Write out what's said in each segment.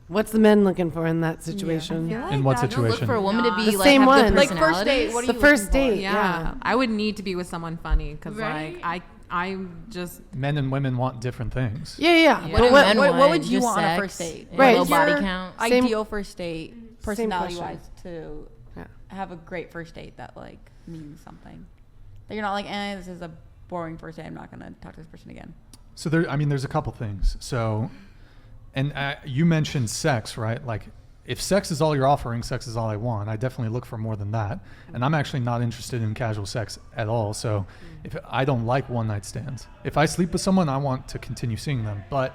What's the men looking for in that situation? I feel In what that- situation? Look for a woman to be The like same have one. good Like first personalities. date, what are The you first looking for? date. Yeah. I would need to be with someone funny because Right? like I'm just Men and women want different things. Yeah. Yeah. What, What do what, men what, want? would you Just want on a sex first date? and Right. low What's body your count. Ideal first date, question. personality-wise, to Yeah. have a great first date that like means something. That you're not like, this is a boring first date. I'm not gonna talk to this person again. So there's a couple things. So, and you mentioned sex, right? Like, if sex is all you're offering, sex is all I want. I definitely look for more than that. And I'm actually not interested in casual sex at all. So, if I don't like one night stands. If I sleep with someone, I want to continue seeing them. But,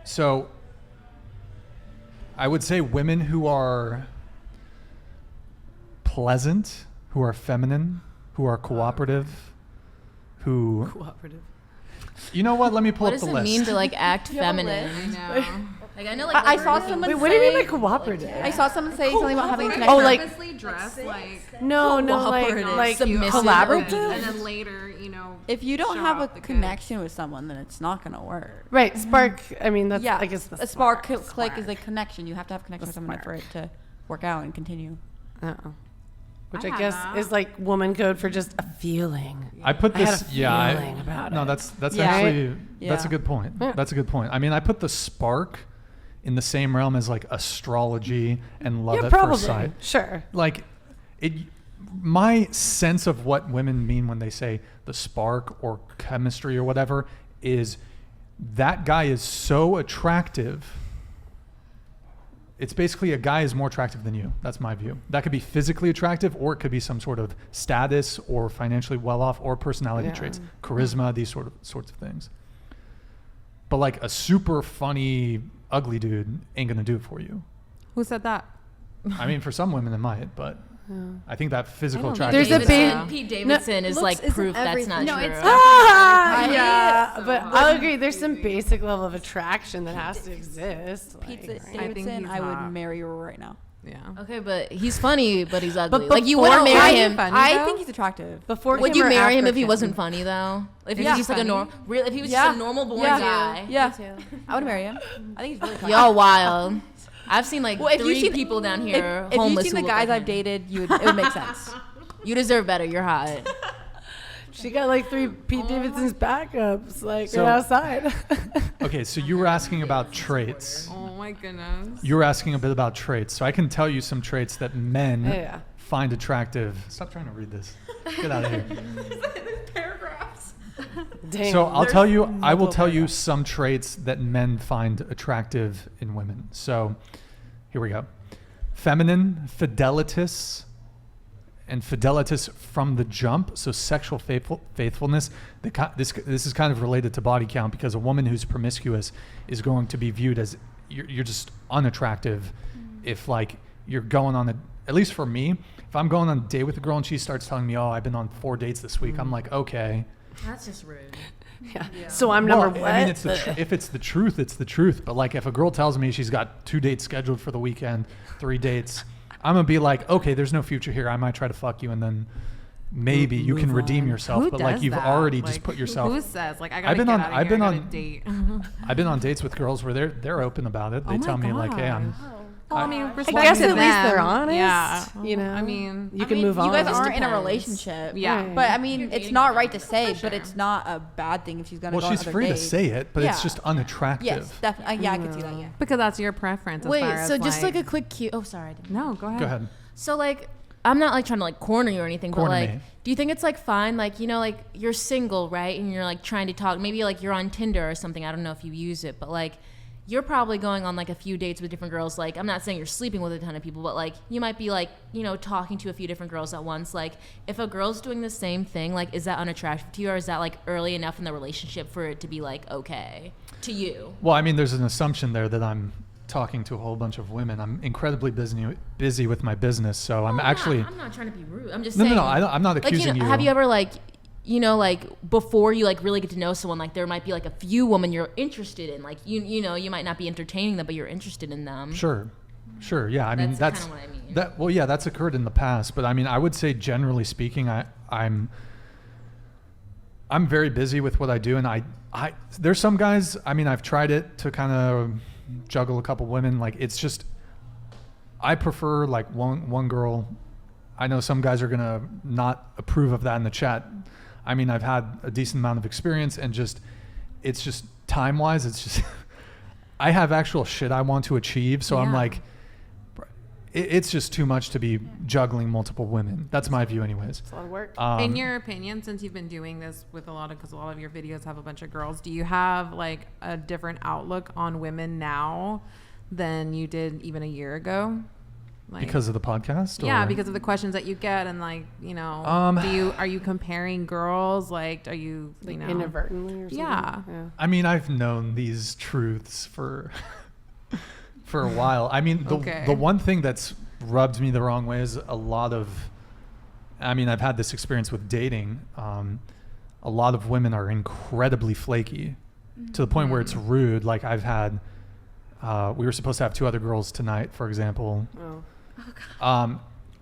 so I would say women who are pleasant, who are feminine, who are cooperative, who, Cooperative. you know what? Let me pull What up does the it list. mean to like act you have a feminine? no. Like I know like I when saw we're someone Wait, what do you mean by say- cooperative? I saw someone say something about having a connection. Oh, like purposely dress like no, like cooperative, submissive, collaborative. and then later, if you don't show have a off the goods. connection with someone, then it's not gonna work. Right, spark. I mean, that's Yeah, I guess the a spark click spark. is a connection. You have to have a connection with someone for it to work out and continue. Uh-oh. Which I I, had guess that. is like woman code for just a feeling. I put I had this. a Yeah. feeling about no, it. that's Yeah. actually Yeah. that's a good point. Yeah. That's a good point. I mean, I put the spark in the same realm as like astrology and love Yeah, at probably. first sight. Sure. Like, it. My sense of what women mean when they say the spark or chemistry or whatever is that guy is so attractive. It's basically a guy is more attractive than you. That's my view. That could be physically attractive, or it could be some sort of status or financially well off or personality Yeah. traits, charisma, these sorts of things. But like a super funny, ugly dude ain't gonna do it for you. Who said that? I mean, for some women it might, but I think that physical Pete attraction. There's a Davidson, big- Pete Davidson is looks like isn't proof that's not everything. No, true. it's Ah, Right? yeah, So but hot. I'll agree. There's some basic level of attraction that has to exist. Pete like, right? think Davidson, he's I would hot. marry her right now. Yeah. Okay, but he's funny, but he's ugly. But Like you before- wouldn't marry I- him. funny, I though? think he's attractive. Before Would Kim you or marry him after if he Kim? wasn't funny though? If he Yeah. was just like a Funny? normal, if he was Yeah. just a normal born Yeah. guy. Yeah, I would marry him. I think he's really attractive. Y'all wild. I've seen like Well, if you've 3 seen- people down here If you've homeless. seen the who look guys like I've him. dated, it would make sense. You deserve better. You're hot. She got like 3 Pete Davidson's backups, like So- right outside. Okay, so you were asking about traits. Oh my goodness. You were asking a bit about traits. So I can tell you some traits that men Yeah. find attractive. Stop trying to read this. Get out of here. Paragraphs. Dang, So I'll there's tell you, I will multiple tell you paragraphs. some traits that men find attractive in women. So here we go. Feminine, fidelitas, and fidelitas from the jump. So sexual faithfulness. This is kind of related to body count because a woman who's promiscuous is going to be viewed as you're just unattractive if like you're going on at least for me, if I'm going on a date with a girl and she starts telling me, oh, I've been on 4 dates this week, I'm like, okay. That's just rude. Yeah. So I'm number Well, what? I mean, it's if it's the truth, it's the truth. But like, if a girl tells me she's got 2 dates scheduled for the weekend, 3 dates, I'm gonna be like, okay, there's no future here. I might try to fuck you, and then maybe you can Move redeem on. yourself. Who But like, does you've that? already Like, just put yourself. Who says like I gotta I've been get on- out of I've here, been I on- gotta date? I've been on dates with girls where they're open about it. They Oh my tell me like, hey, I'm. gosh. Well, I mean, I respect guess to at least they're them. honest. Yeah. You know, I mean, you can move on. You guys Just aren't in a depends. relationship. Yeah. Right. But I mean, You're it's dating not them. right to say, For but sure. it's not a bad thing if she's gonna Well, go on she's other free dates. to say it, but it's Yeah. just unattractive. Yes, definitely. Yeah, I can see that. Yeah. because that's your preference. As Wait, far so as, just like a quick cue. Oh, sorry. I didn't- No, go ahead. Go ahead. So like, I'm not like trying to like corner you or anything, Corner but like, me. do you think it's like fine? Like, you know, like you're single, right? And you're like trying to talk. Maybe like you're on Tinder or something. I don't know if you use it, but like, you're probably going on like a few dates with different girls. Like, I'm not saying you're sleeping with a ton of people, but like, you might be like, you know, talking to a few different girls at once. Like, if a girl's doing the same thing, like, is that unattractive to you, or is that like early enough in the relationship for it to be like okay to you? Well, I mean, there's an assumption there that I'm talking to a whole bunch of women. I'm incredibly busy with my business, so I'm actually. I'm not trying to be rude. I'm just No, saying. no, no. I'm not Like, accusing you know, you. have you ever like, you know, like before you like really get to know someone, like there might be like a few women you're interested in. Like you know, you might not be entertaining them, but you're interested in them. Sure, yeah. I mean, That's that's kinda what I mean. that. Well, yeah, that's occurred in the past, but I mean, I would say generally speaking, I'm very busy with what I do, and I there's some guys. I mean, I've tried it to kind of juggle a couple women. Like it's just, I prefer like one girl. I know some guys are gonna not approve of that in the chat. I mean, I've had a decent amount of experience, and it's just time wise, it's just I have actual shit I want to achieve, so I'm Yeah. like, it's just too much to be juggling multiple women. That's my view, anyways. It's a lot of work. In your opinion, since you've been doing this with because a lot of your videos have a bunch of girls, do you have like a different outlook on women now than you did even a year ago? Like, Because of the podcast? yeah, or- because of the questions that you get, and like, you know, are you comparing girls? Like, are you, Like you know, inadvertently or something. Yeah. I mean, I've known these truths for a while. I mean, Okay. the one thing that's rubbed me the wrong way is a lot of, I mean, I've had this experience with dating. A lot of women are incredibly flaky to the point where it's rude. Like I've had, we were supposed to have 2 other girls tonight, for example. Oh.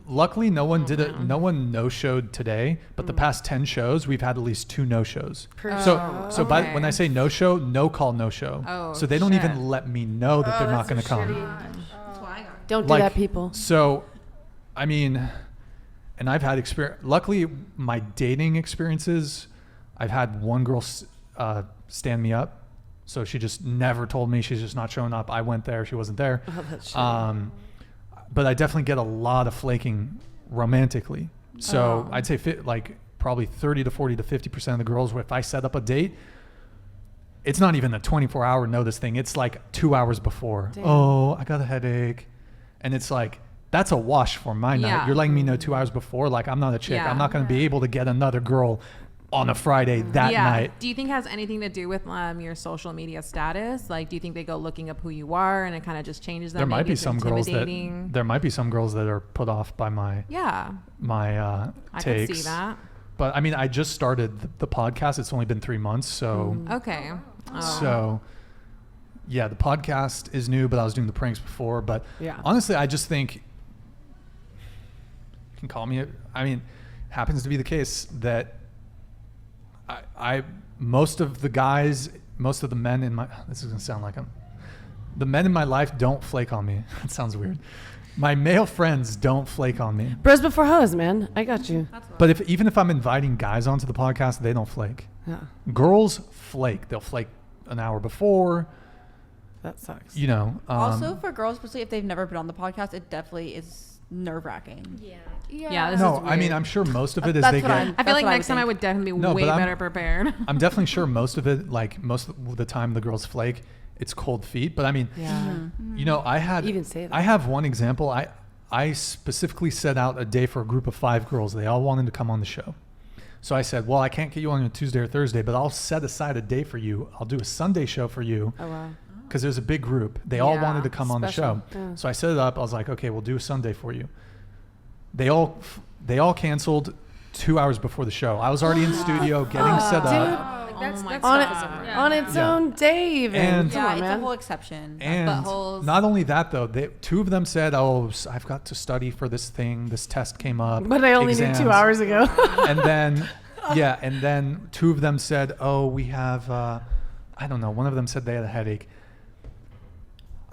Luckily, no one did it. man. No one no-showed today. But the past 10 shows, we've had at least 2 no-shows. So by, okay. when I say no-show, no call, no-show. Oh, So they don't shit. even let me know that they're not going to come. Don't do Like, that, people. So, I mean, and I've had experience. Luckily, my dating experiences, I've had one girl stand me up. So she just never told me she's just not showing up. I went there, she wasn't there. Oh, that's shitty. But I definitely get a lot of flaking romantically. So I'd say like probably 30 to 40 to 50% of the girls, if I set up a date, it's not even a 24-hour notice thing. It's like 2 hours before. Damn. Oh, I got a headache. And it's like, that's a wash for my night. Yeah. You're letting me know 2 hours before. Like, I'm not a chick. Yeah. I'm not going to be able to get another girl on a Friday that night. Do you think it has anything to do with your social media status? Like, do you think they go looking up who you are and it kind of just changes them? There might Maybe be it's some girls that intimidating? there might be some girls that are put off by my Yeah, my I takes. could see that. But I mean, I just started the podcast. It's only been 3 months, so Okay. Oh. so yeah, the podcast is new, but I was doing the pranks before. But Yeah. honestly, I just think you can call me. I mean, it happens to be the case that I most of the guys, most of the men in my this is gonna sound like the men in my life don't flake on me. It sounds weird. My male friends don't flake on me. Bros before hoes, man. I got you. But even if I'm inviting guys onto the podcast, they don't flake. Yeah. Girls flake. They'll flake an hour before. That sucks. You know. Also, for girls, especially if they've never been on the podcast, it definitely is nerve-wracking. Yeah, this no, is I mean, weird. I'm sure most of it is That's they what get. I'm- I feel That's like what I next time I think. would definitely be No, way but better prepared. I'm definitely sure most of it, like most of the time, the girls flake. It's cold feet. But I mean, Yeah. you know, I had. Even say that. I have one example. I specifically set out a day for a group of 5 girls. They all wanted to come on the show. So I said, well, I can't get you on a Tuesday or Thursday, but I'll set aside a day for you. I'll do a Sunday show for you. Oh, wow. Because there's a big group. They all Yeah, wanted to come on the special. show. Yeah. So I set it up. I was like, okay, we'll do a Sunday for you. They all canceled 2 hours before the show. I was already in studio getting set up. That's On, God. on its Yeah. own day, even. And- Come Yeah, on, it's man. a whole exception. And Buttholes. not only that, though, 2 of them said, oh, I've got to study for this thing. This test came up. But I only knew 2 exams." hours ago. And then, yeah, and then 2 of them said, oh, we have, I don't know, one of them said they had a headache.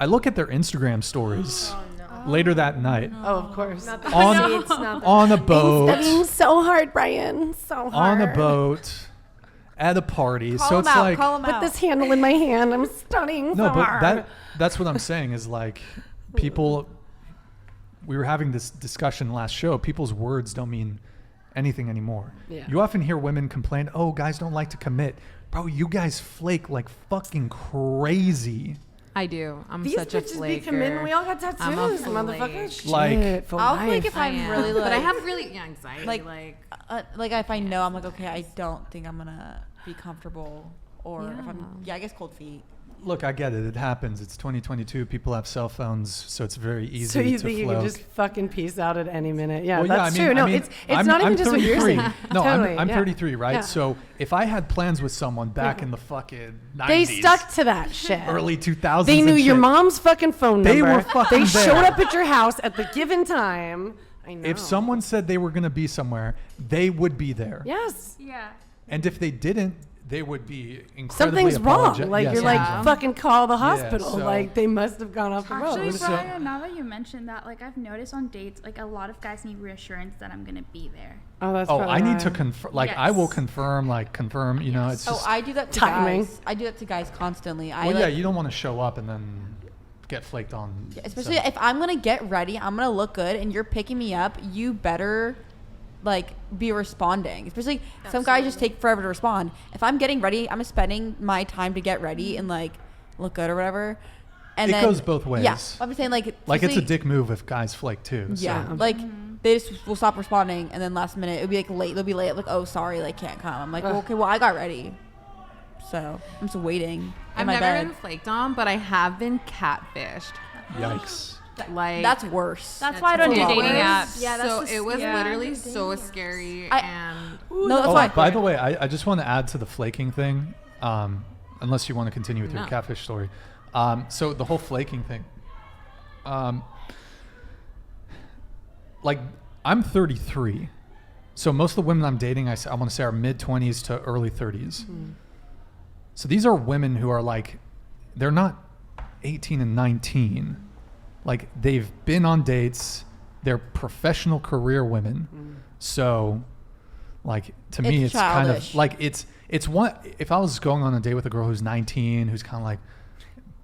I look at their Instagram stories later that night Oh, of course. on a boat, Studying so hard, Brian. So hard. on a boat, at a party. Call So them it's out. like, Call them Put out. this handle in my hand. I'm studying no, so but hard. that's what I'm saying is like people, we were having this discussion last show. People's words don't mean anything anymore. Yeah. You often hear women complain, oh, guys don't like to commit. Bro, you guys flake like fucking crazy. I do. I'm These such a bitches flaker. be committing. We all got tattoos, I'm a flake. motherfuckers. Like- Shit, for I'll life. flake if I I'm am. really like. but I have really anxiety. like, Like, like if I know I'm like, okay, I don't think I'm gonna be comfortable, or if I'm, I guess cold feet. Look, I get it. It happens. It's 2022. People have cell phones, so it's very easy So you to think you float. can just fucking peace out at any minute? Yeah, Well, that's I mean, true. No, I mean, it's I'm- not even I'm just what you're 33. saying. No, Totally, I'm yeah. 33, right? Yeah. So if I had plans with someone back in the fucking 90s, They stuck to that shit. early 2000s, They knew and your shit, mom's fucking phone number. They were fucking They there. showed up at your house at the given time. I know. If someone said they were going to be somewhere, they would be there. Yes. yeah. And if they didn't, they would be incredibly Something's wrong. apologetic. Like Yeah, you're something's like wrong. fucking call the Yeah, hospital. so- Like they must have gone off the road. Actually, So- Brian, now that you mentioned that, like I've noticed on dates, like a lot of guys need reassurance that I'm gonna be there. Oh, that's Oh, probably I need to why. confirm. Like I will Yes. confirm. You know, it's Oh, just. I do that to Timing. guys. I do that to guys constantly. I well, like, yeah, you don't want to show up and then get flaked on. especially so- if I'm gonna get ready, I'm gonna look good, and you're picking me up. You better like be responding. Especially some guys just take forever to respond. If I'm getting ready, I'm spending my time to get ready and like look good or whatever. And It then, goes both ways. Yeah, I'm saying like Like it's a especially- dick move if guys flake too. So. Yeah, like they just will stop responding, and then last minute it'll be like late. They'll be late, like oh sorry, like can't come. I'm like well, okay, well I got ready, so I'm just waiting in I've my never bed. been flaked on, but I have been catfished. Yikes. Like That's worse. That's why I don't do it dating was- apps. Yeah, that's so the- it was yeah. literally so scary I- and No, that's Oh, why. by the way, I just want to add to the flaking thing, unless you want to continue with your No. catfish story. So the whole flaking thing, like I'm 33, so most of the women I'm dating, I want to say are mid 20s to early 30s. So these are women who are like, they're not 18 and 19. Like they've been on dates. They're professional career women. So like to me, It's it's kind childish. of like it's one. If I was going on a date with a girl who's 19, who's kind of like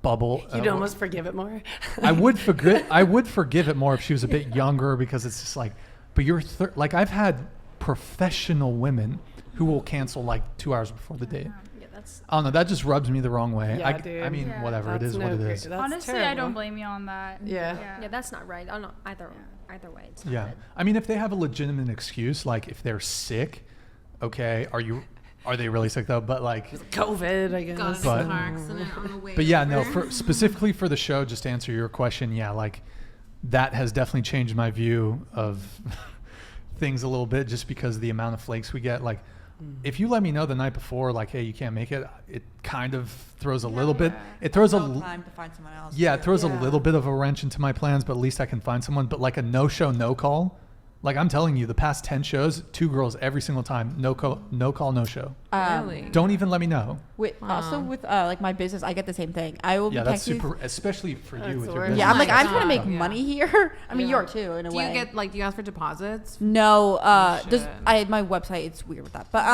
bubble, You'd almost forgive it more. I would forgive it more if she was a bit younger because it's just like, but you're like I've had professional women who will cancel like 2 hours before the date. Yeah, that's I don't know. That just rubs me the wrong way. Yeah, I dude. mean, Yeah. whatever. It That's is what no it great- is. that's Honestly, I terrible. don't blame you on that. Yeah. yeah, that's not right. I don't either way. It's not Yeah. good. I mean, if they have a legitimate excuse, like if they're sick, okay, are they really sick though? But like, COVID, I guess. got in But- a car accident on the way. but yeah, no, over. for specifically for the show, just to answer your question, yeah, like that has definitely changed my view of things a little bit just because of the amount of flakes we get. Like, if you let me know the night before, like, hey, you can't make it, it kind of throws a little bit. It throws No time to find someone else. Yeah, it too. throws a Yeah. little bit of a wrench into my plans, but at least I can find someone. But like a no-show, no-call, like I'm telling you, the past 10 shows, 2 girls every single time, no call, no show. Really? Don't even let me know. Also with like my business, I get the same thing. I will Yeah, be that's texting. super, especially for That's you with the your worst. business. Yeah, I'm like Oh my I'm trying to make God. Yeah. money here. I mean, Yeah. you are too in a Do way. you get like do you ask for deposits? No, there's shit. my website. It's weird with that, but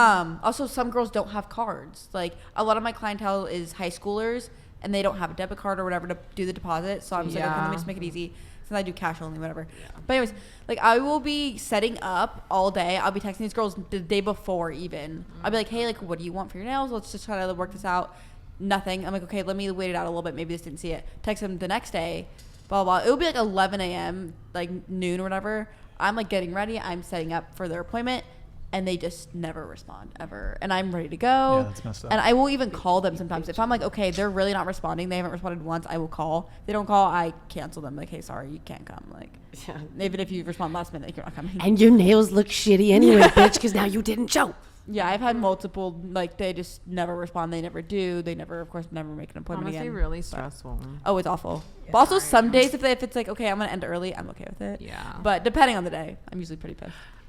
also some girls don't have cards. Like a lot of my clientele is high schoolers, and they don't have a debit card or whatever to do the deposit. So I'm just like, okay, let me Yeah. just make it easy. Since I do cash only, whatever. But anyways, like I will be setting up all day. I'll be texting these girls the day before even. I'll be like, hey, like, what do you want for your nails? Let's just try to work this out. Nothing. I'm like, okay, let me wait it out a little bit. Maybe this didn't see it. Text them the next day. Blah blah. It will be like 11 a.m. like noon or whatever. I'm like getting ready. I'm setting up for their appointment, and they just never respond ever. And I'm ready to go. Yeah, that's messed up. And I will even call them sometimes. If I'm like, okay, they're really not responding. They haven't responded once. I will call. If they don't call, I cancel them. Like, hey, sorry, you can't come. Like, Yeah. even if you respond last minute, like, you're not coming. And your nails look shitty anyway, bitch, because now you didn't show. Yeah, I've had multiple. Like, they just never respond. They never do. They never, of course, never make an That appointment must be again. really stressful. Oh, it's awful. But also, some days if it's like, okay, I'm gonna end early, I'm okay with it. Yeah. But depending on the day, I'm usually pretty pissed.